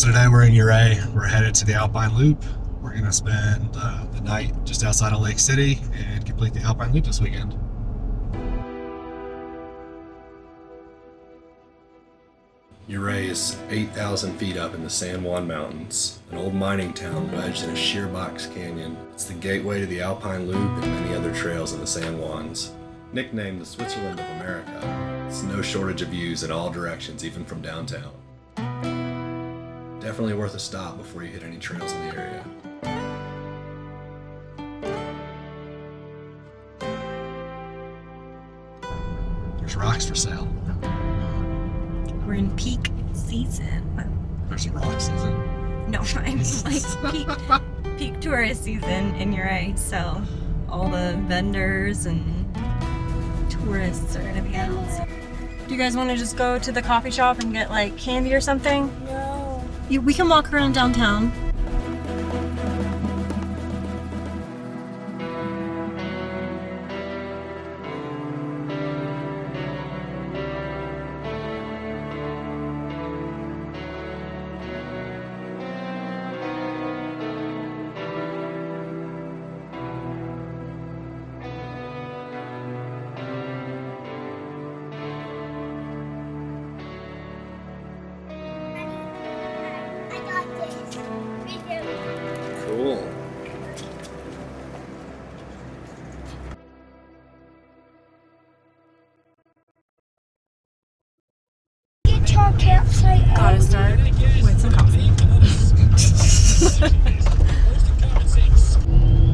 So today we're in Ouray. We're headed to the Alpine Loop. We're going to spend the night just outside of Lake City and complete the Alpine Loop this weekend. Ouray is 8,000 feet up in the San Juan Mountains, an old mining town wedged in a sheer box canyon. It's the gateway to the Alpine Loop and many other trails in the San Juans. Nicknamed the Switzerland of America, it's no shortage of views in all directions, even from downtown. Definitely worth a stop before you hit any trails in the area. There's rocks for sale. We're in peak season. There's rock season. No, I mean like peak tourist season in Ouray. So all the vendors and tourists are gonna be out. So. Do you guys want to just go to the coffee shop and get like candy or something? No. We can walk around downtown. Cool. Get to our campsite. Gotta start with some coffee.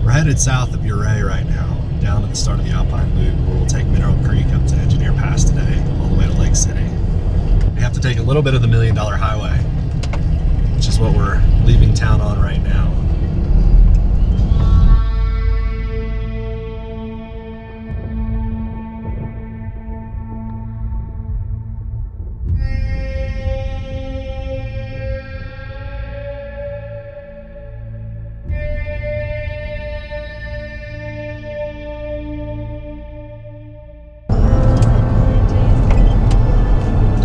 We're headed south of Ouray right now, down to the start of the Alpine Loop, where we'll take Mineral Creek up to Engineer Pass today, all the way to Lake City. We have to take a little bit of the $1 Million Highway, which is what we're leaving town on right now.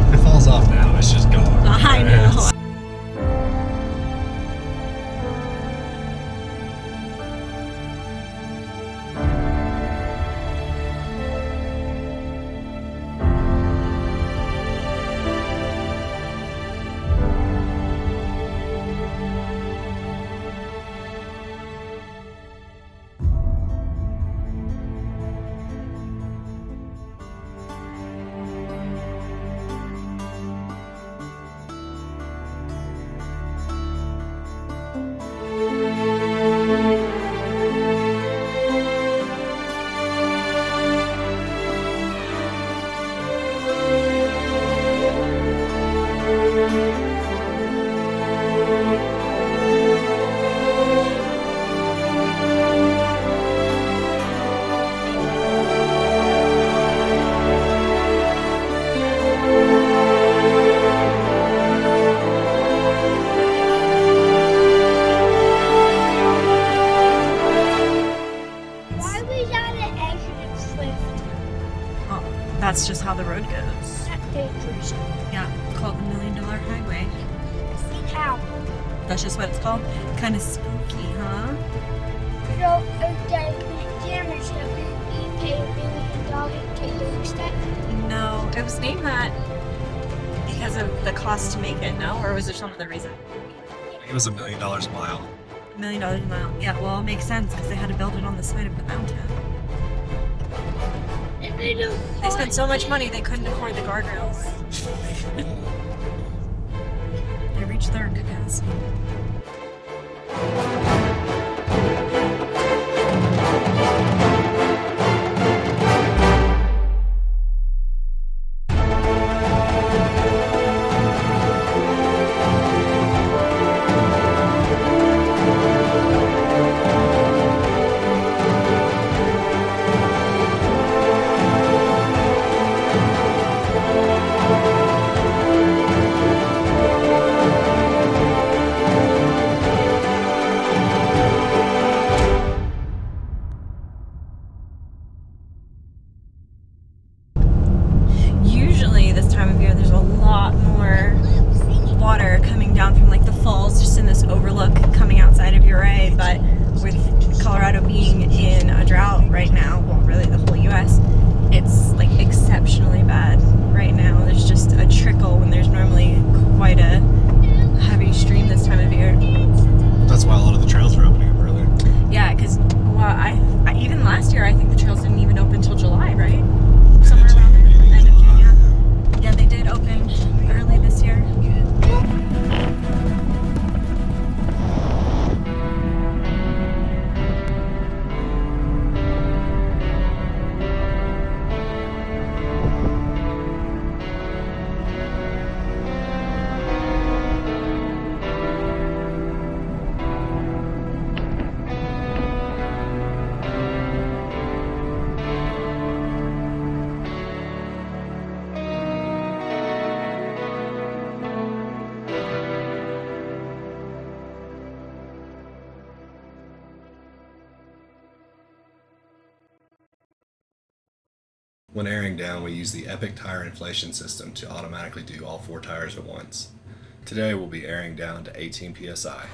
If it falls off now, it's just gone. I know. Why was that an exit swift? Oh, that's just how the road goes. That's dangerous. Yeah, called the $1 Million Highway. How? That's just what it's called. Kind of spooky, huh? So, if there's damage, so you pay $1 million to lose that? No, it was named that because of the cost to make it, no? Or was there some other reason? I think it was $1 million a mile. $1 million a mile. Yeah, well, it makes sense because they had to build it on the side of the mountain. And they don't They spent so much money they couldn't afford the guardrails. They reached their capacity. When airing down, we use the Epic tire inflation system to automatically do all 4 tires at once. Today we'll be airing down to 18 psi.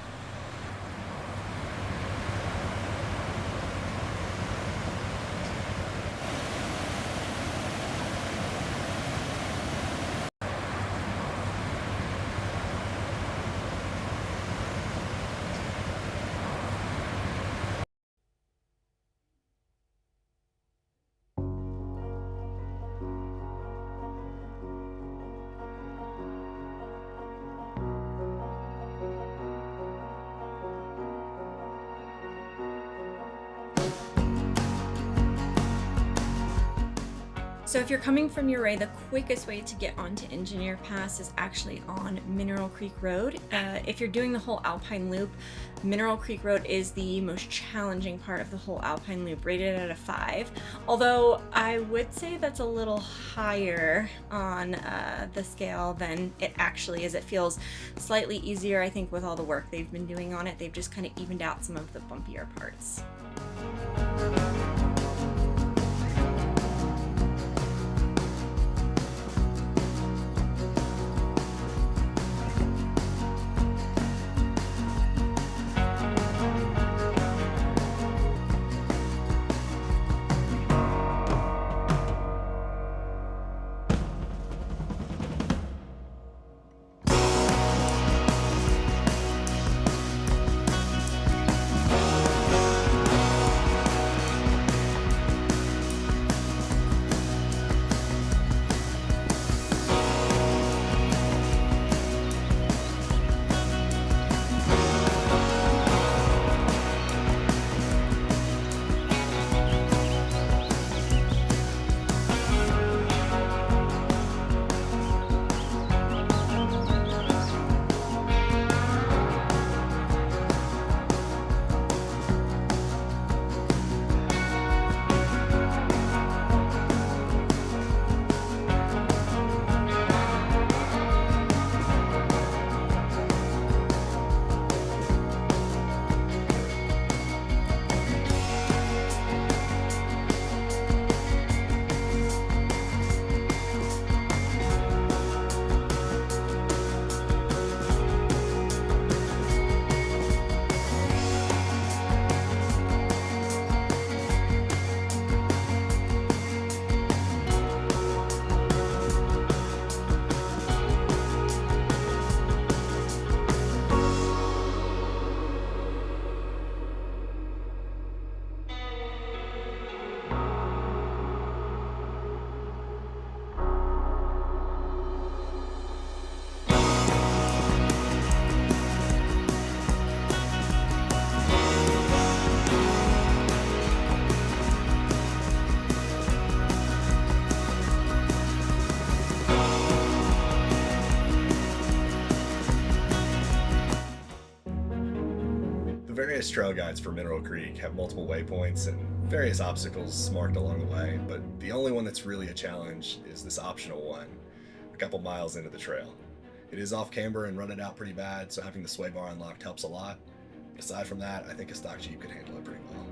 So if you're coming from Ouray, the quickest way to get onto Engineer Pass is actually on Mineral Creek Road. If you're doing the whole Alpine Loop, Mineral Creek Road is the most challenging part of the whole Alpine Loop, rated at a 5. Although I would say that's a little higher on the scale than it actually is. It feels slightly easier, I think, with all the work they've been doing on it. They've just kind of evened out some of the bumpier parts. Various trail guides for Mineral Creek have multiple waypoints and various obstacles marked along the way, but the only one that's really a challenge is this optional one, a couple miles into the trail. It is off camber and running out pretty bad, so having the sway bar unlocked helps a lot. But aside from that, I think a stock Jeep could handle it pretty well.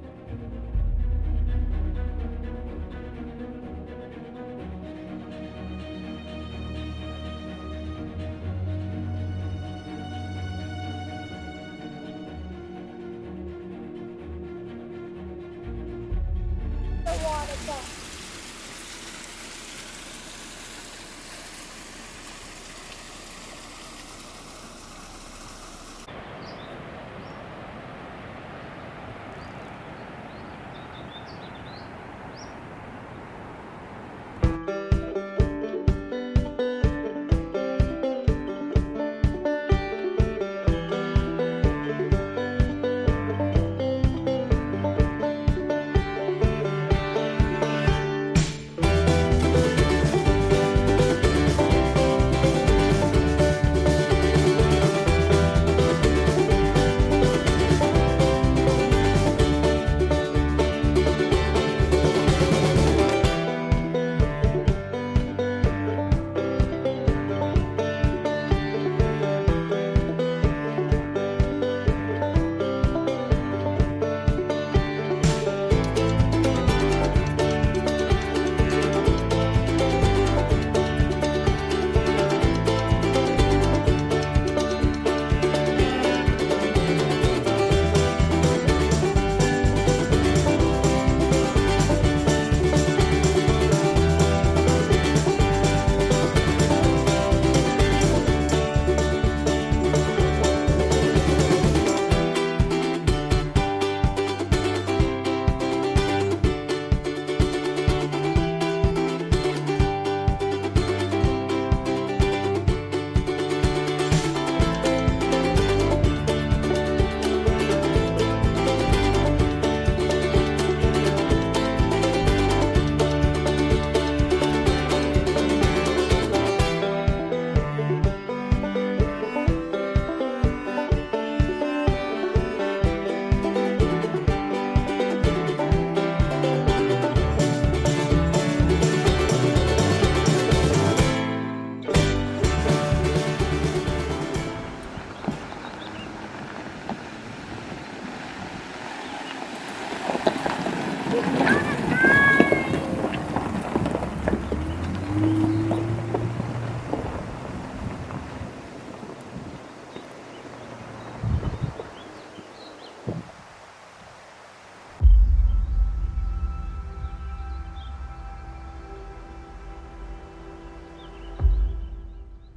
The water ball.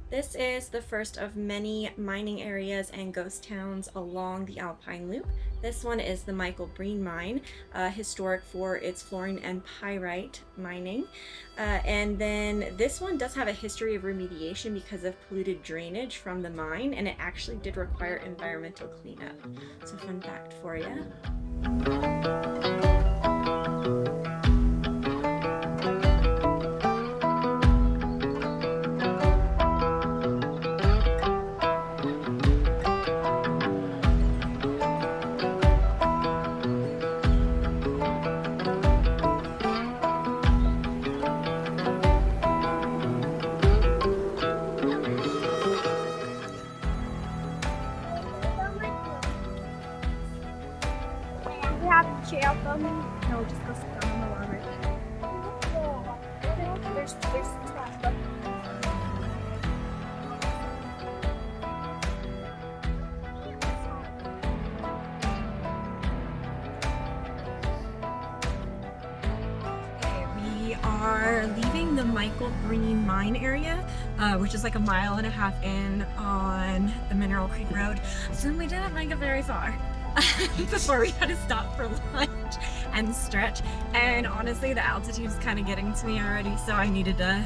This is the first of many mining areas and ghost towns along the Alpine Loop. This one is the Michael Breen Mine, historic for its fluorine and pyrite mining. And then this one does have a history of remediation because of polluted drainage from the mine, and it actually did require environmental cleanup. So fun fact for you. Trail from No, just go sit down on the lawn right there. there's trash. We are leaving the Michael Breen Mine area, which is like a mile and a half in on the Mineral Creek Road. So we didn't make it very far before we had to stop for lunch and stretch. And honestly, the altitude's kind of getting to me already, so I needed to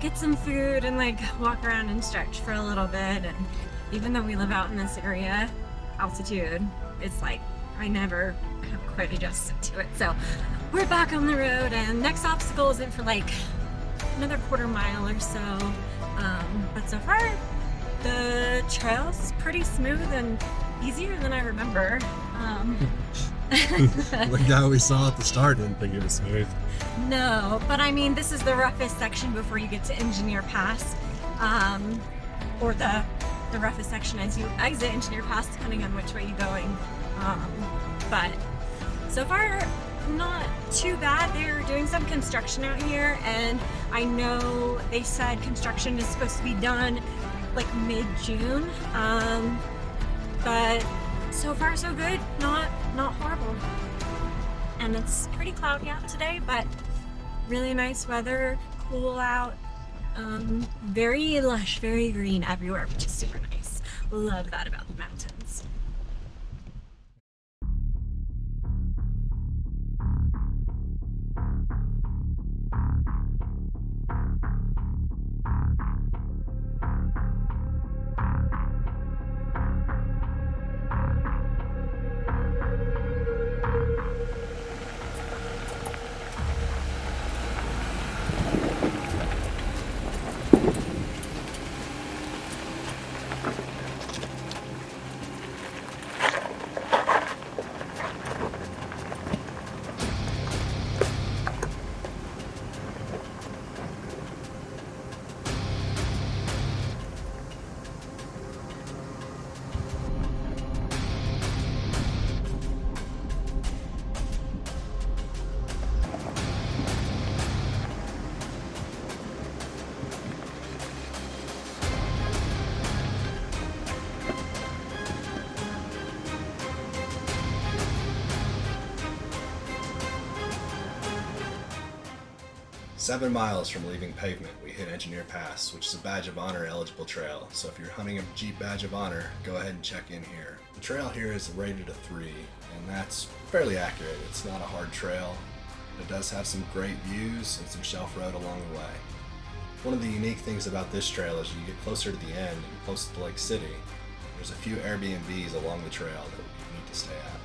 get some food and like walk around and stretch for a little bit. And even though we live out in this area, altitude, it's like I never have quite adjusted to it. So we're back on the road, and next obstacle isn't for like another quarter mile or so. But so far, the trail's pretty smooth and easier than I remember. The guy we saw at the start didn't think it was smooth. No, but I mean, this is the roughest section before you get to Engineer Pass, or the roughest section as you exit Engineer Pass, depending on which way you're going. But so far, not too bad. They're doing some construction out here, and I know they said construction is supposed to be done like mid-June. But so far so good, not horrible. And it's pretty cloudy out today, but really nice weather, cool out, very lush, very green everywhere, which is super nice. Love that about the mountains. "7 miles from leaving pavement, we hit Engineer Pass, which is a Badge of Honor eligible trail. So if you're hunting a Jeep Badge of Honor, go ahead and check in here. The trail here is rated a 3, and that's fairly accurate. It's not a hard trail, but it does have some great views and some shelf road along the way. One of the unique things about this trail is you get closer to the end and closer to Lake City. There's a few Airbnbs along the trail that you need to stay at.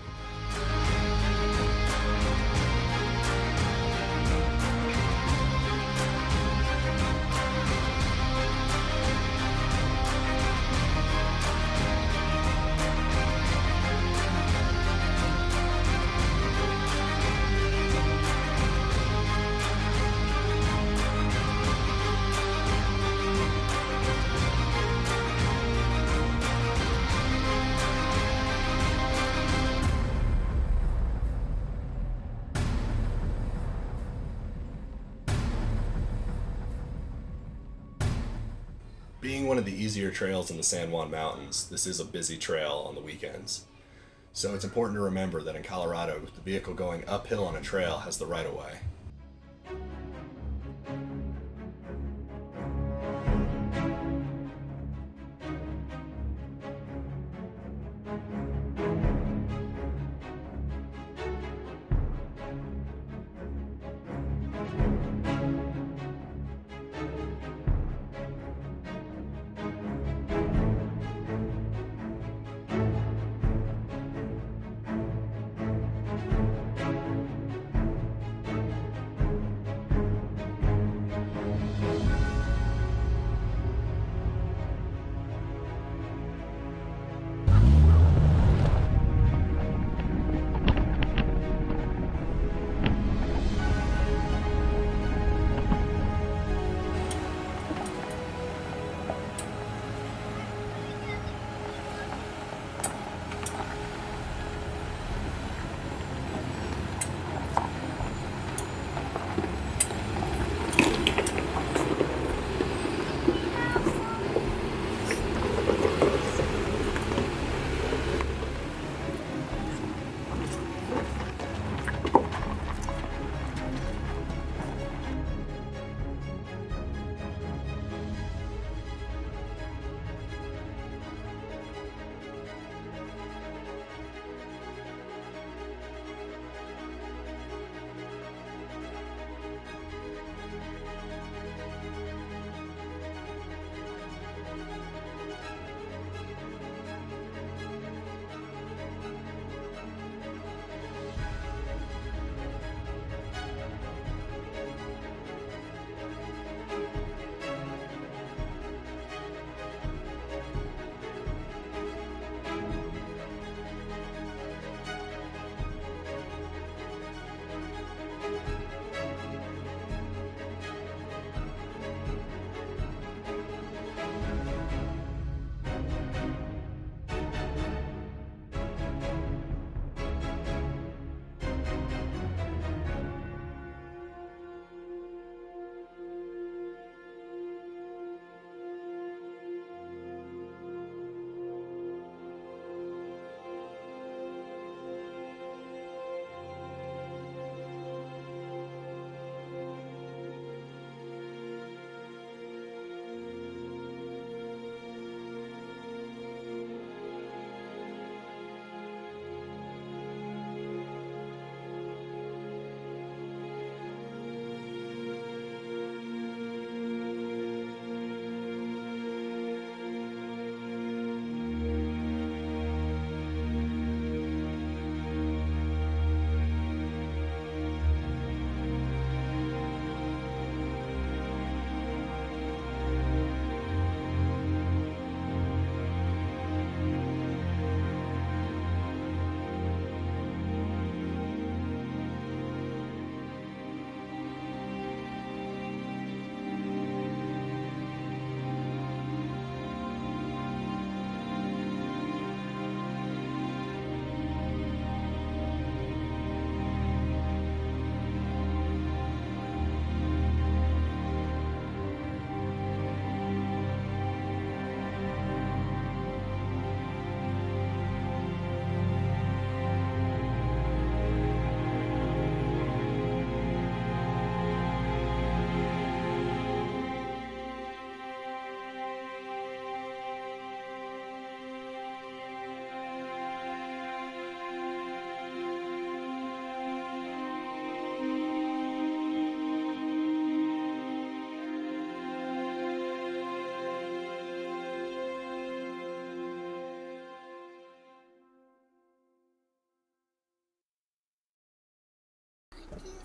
Being one of the easier trails in the San Juan Mountains, this is a busy trail on the weekends. So it's important to remember that in Colorado, the vehicle going uphill on a trail has the right of way.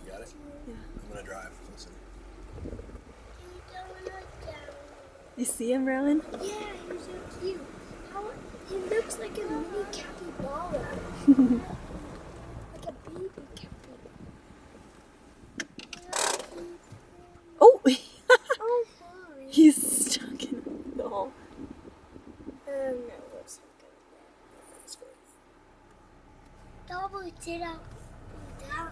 You got it? Yeah. I'm gonna drive. Listen. You see him, Rowan? Yeah, he's so cute. He looks like a mini capybara. Like a baby capybara. Oh! Oh my. He's stuck in the hole. Oh no, what's That's good. double sit up down.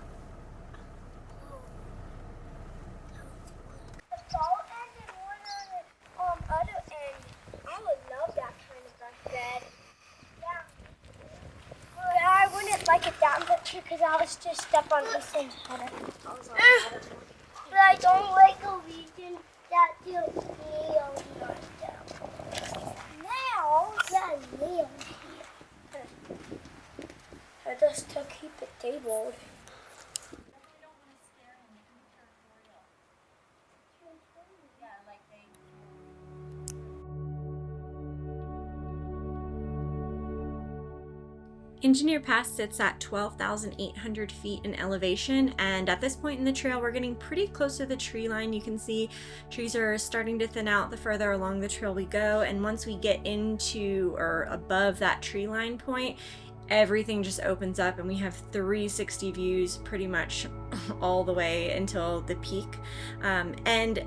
The ball end and one on the other end. because I was just step on Ethan's header. But I don't like a region that you nail down. Nails? Yeah, nails here. Just to keep it tabled. Engineer Pass sits at 12,800 feet in elevation, and at this point in the trail we're getting pretty close to the tree line. You can see trees are starting to thin out the further along the trail we go, and once we get into or above that tree line point, everything just opens up and we have 360 views pretty much all the way until the peak. And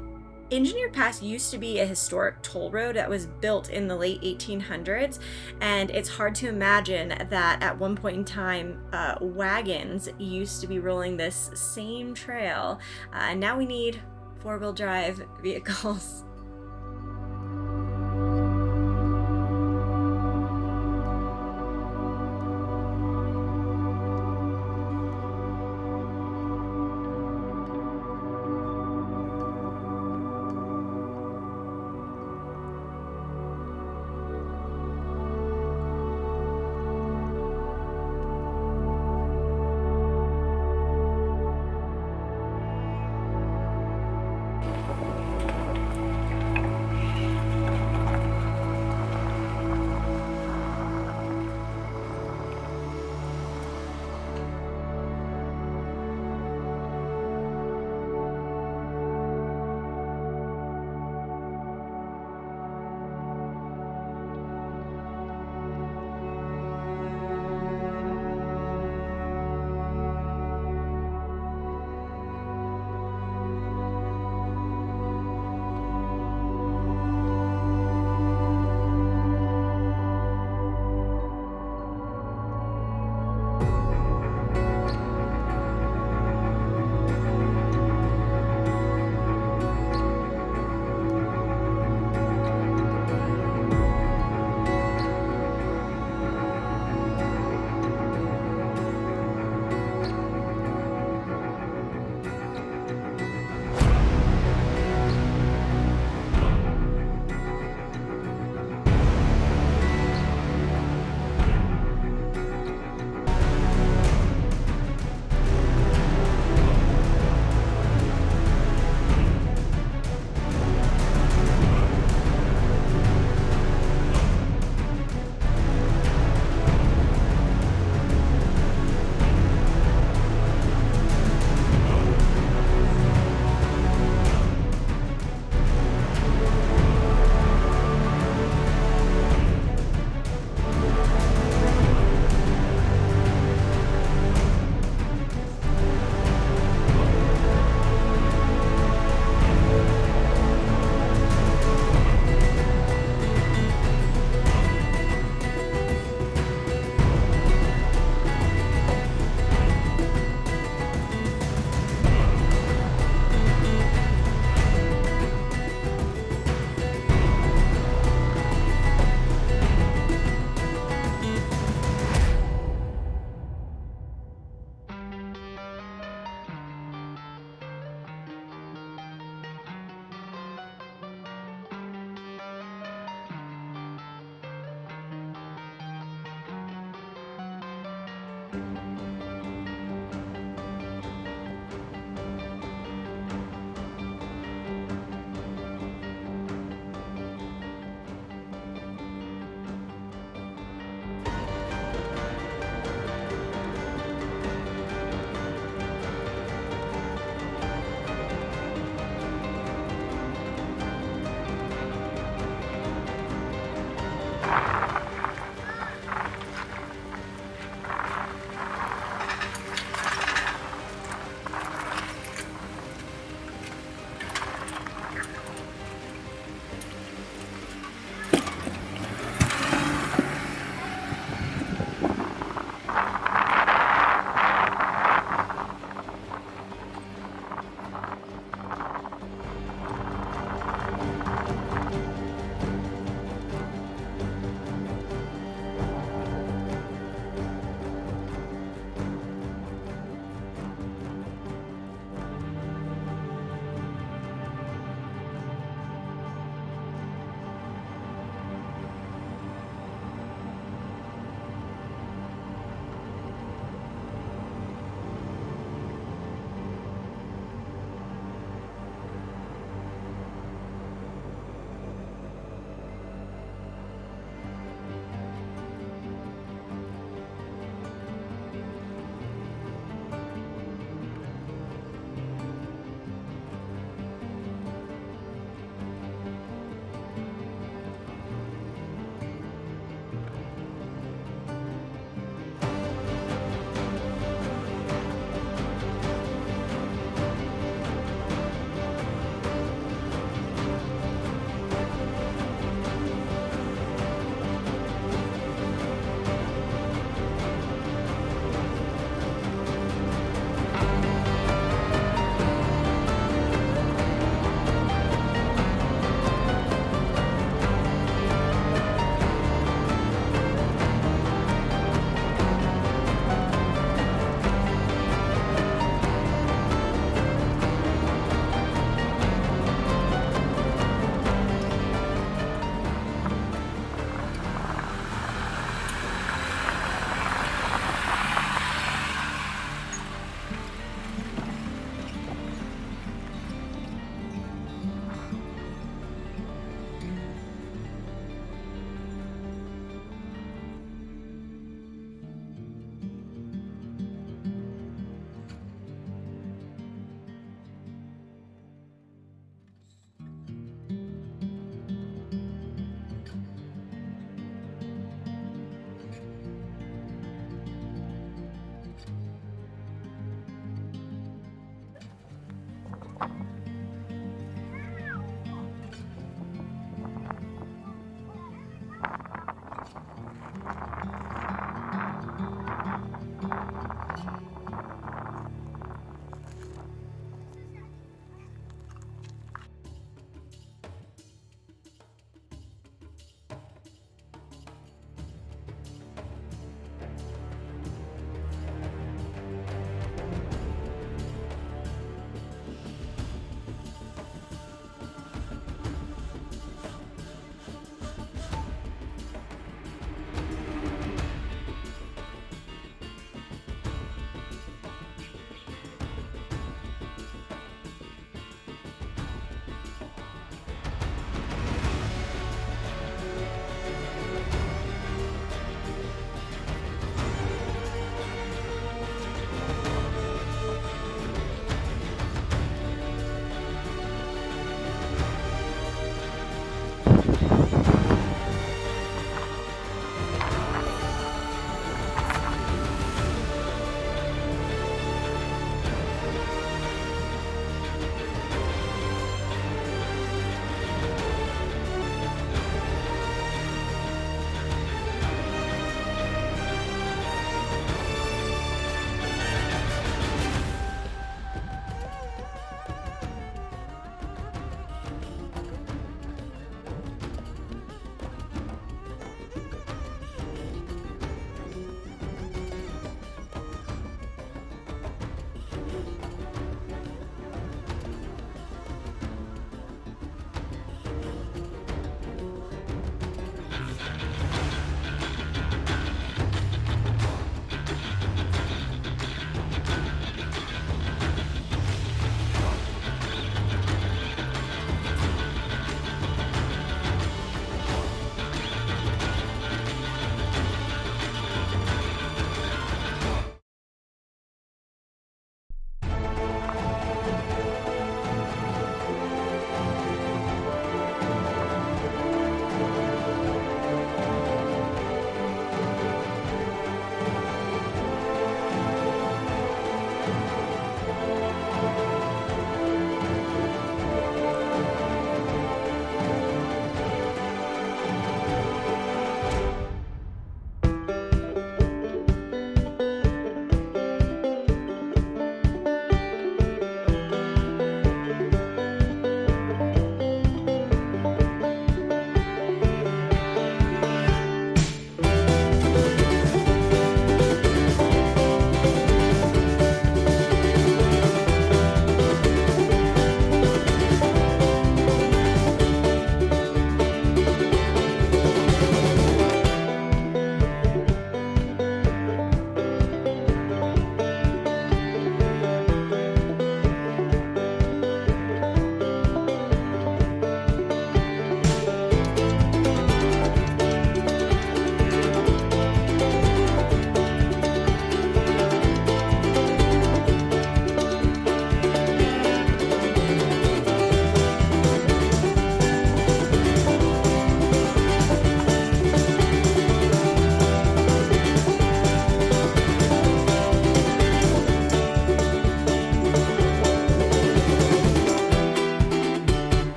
Engineer Pass used to be a historic toll road that was built in the late 1800s, and it's hard to imagine that at one point in time wagons used to be rolling this same trail, and now we need four-wheel drive vehicles.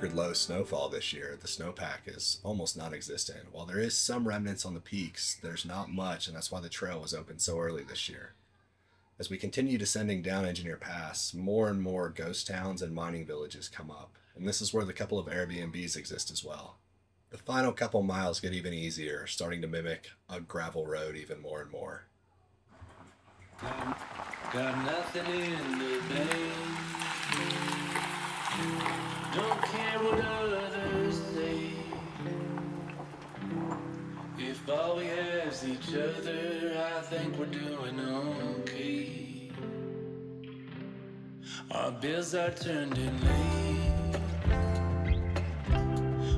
record low snowfall this year, the snowpack is almost non-existent. While there is some remnants on the peaks, there's not much, and that's why the trail was open so early this year. As we continue descending down Engineer Pass, more and more ghost towns and mining villages come up, and this is where the couple of Airbnbs exist as well. The final couple miles get even easier, starting to mimic a gravel road even more and more. Got nothing in the bank. Don't care what others say. If all we have is each other, I think we're doing okay. Our bills are turned in late,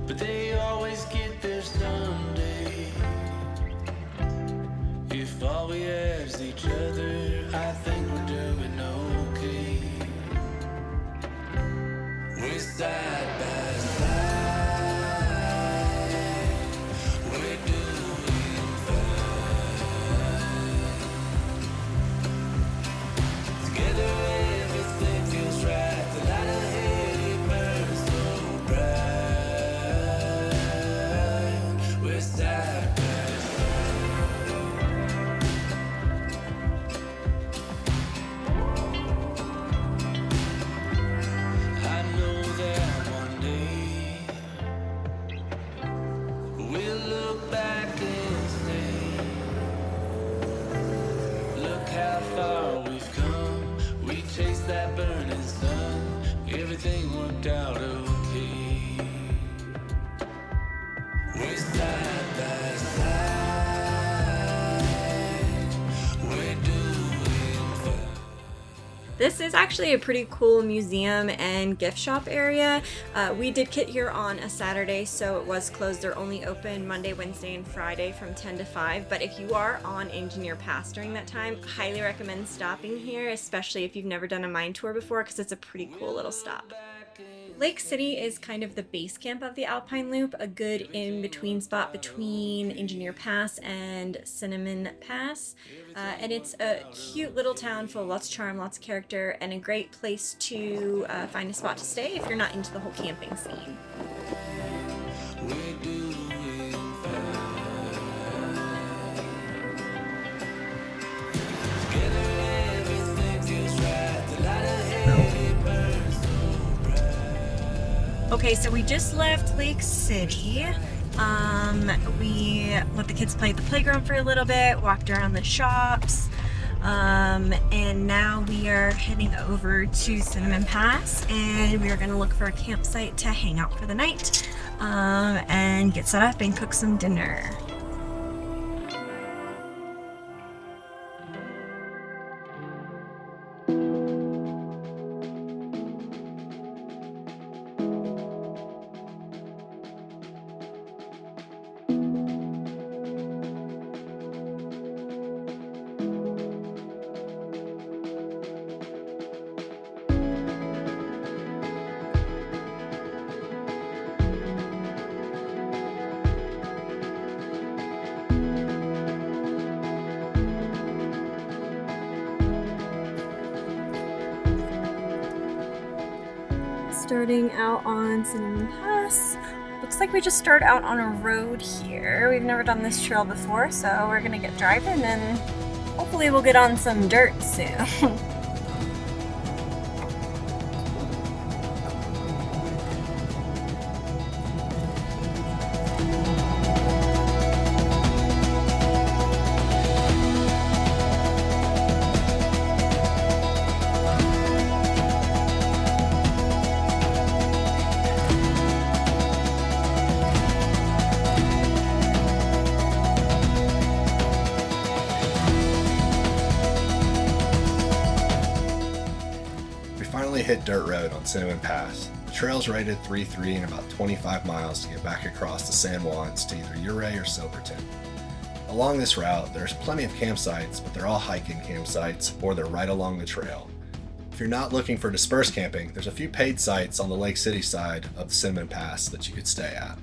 but they always get there someday. If all we have is each other, I think we're doing okay. We're side by side, we're doing fine. Together everything feels right, the light ahead it burns so bright. We're side by that burning sun, everything worked out okay. We're side by side, we're doing fine. This is actually a pretty cool museum and gift shop area. We did get here on a Saturday, so it was closed. They're only open Monday, Wednesday, and Friday from 10 to 5. But if you are on Engineer Pass during that time, highly recommend stopping here, especially if you've never done a mine tour before, because it's a pretty cool little stop. Lake City is kind of the base camp of the Alpine Loop, a good in-between spot between Engineer Pass and Cinnamon Pass. And it's a cute little town full of lots of charm, lots of character, and a great place to find a spot to stay if you're not into the whole camping scene. Okay, so we just left Lake City. We let the kids play at the playground for a little bit, walked around the shops, and now we are heading over to Cinnamon Pass, and we are going to look for a campsite to hang out for the night, and get set up and cook some dinner. Starting out on Cinnamon Pass. Looks like we just start out on a road here. We've never done this trail before, so we're gonna get driving and hopefully we'll get on some dirt soon. Hit dirt road on Cinnamon Pass. The trail's rated 3.3 and about 25 miles to get back across the San Juans to either Ouray or Silverton. Along this route, there's plenty of campsites, but they're all hiking campsites or they're right along the trail. If you're not looking for dispersed camping, there's a few paid sites on the Lake City side of the Cinnamon Pass that you could stay at.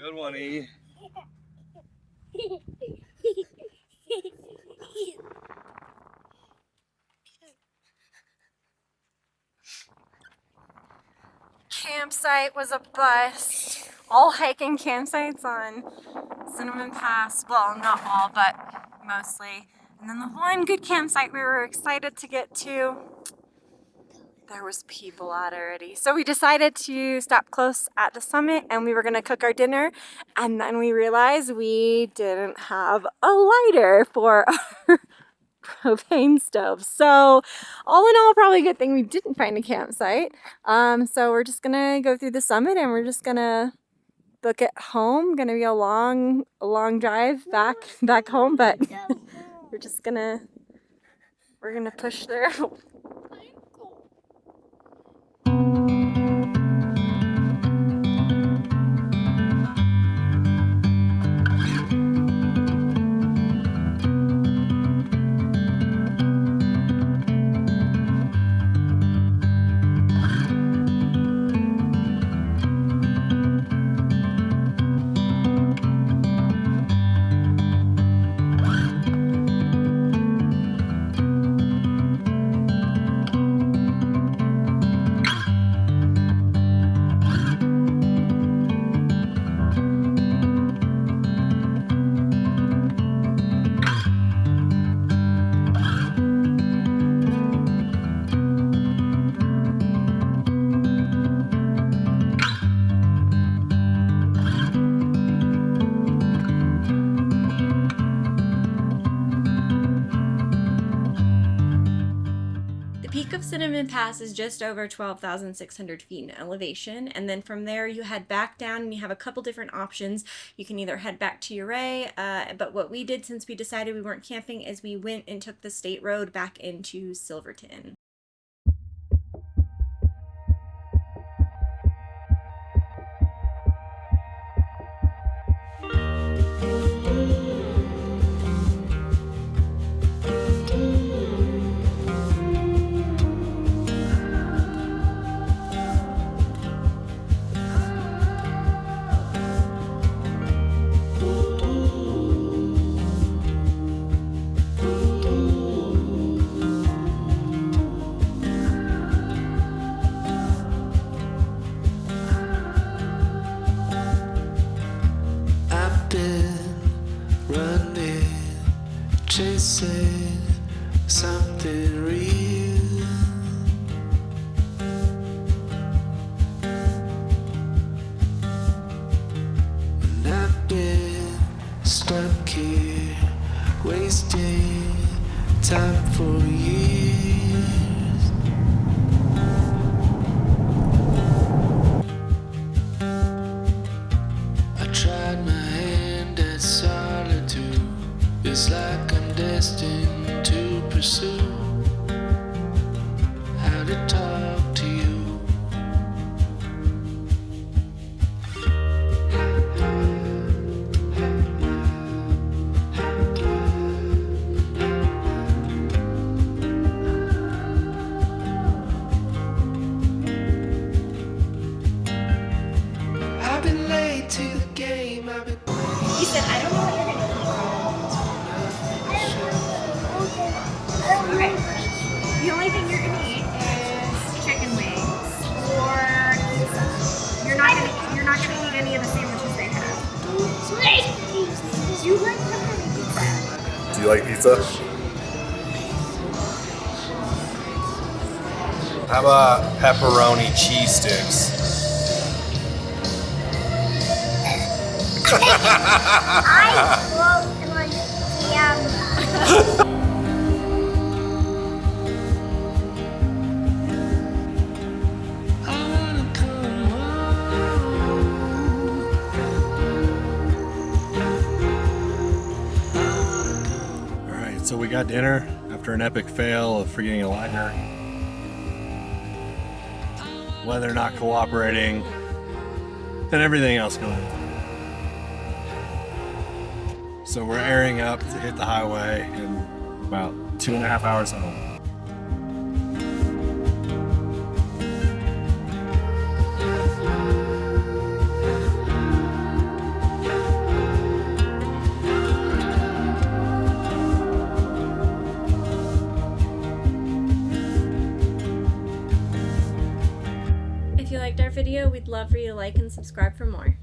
Good one, E. Campsite was a bust. All hiking campsites on Cinnamon Pass, well, not all, but mostly. And then the one good campsite we were excited to get to, there was people at already. So we decided to stop close at the summit and we were gonna cook our dinner. And then we realized we didn't have a lighter for our propane stove. So all in all, probably a good thing we didn't find a campsite. So we're just gonna go through the summit and we're just gonna book it home. Gonna be a long drive back home, but we're gonna push through. The peak of Cinnamon Pass is just over 12,600 feet in elevation, and then from there you head back down and you have a couple different options. You can either head back to Ouray, but what we did since we decided we weren't camping is we went and took the state road back into Silverton. Chasing something real. And I've been stuck here, wasting time for years. I tried my hand at solitude. It's like I'm destined to pursue how to talk to you. I've been late to the game. He said, I don't know what you're gonna do. Okay. The only thing you're gonna eat is chicken wings or pizza. You're not gonna eat any of the sandwiches they have. Do you like pepperoni pizza? Do you like pizza? How about pepperoni cheese sticks? I broke on camera. So we got dinner after an epic fail of forgetting a lighter, weather not cooperating, and everything else going on. So we're airing up to hit the highway in about 2.5 hours home. If you liked our video, we'd love for you to like and subscribe for more.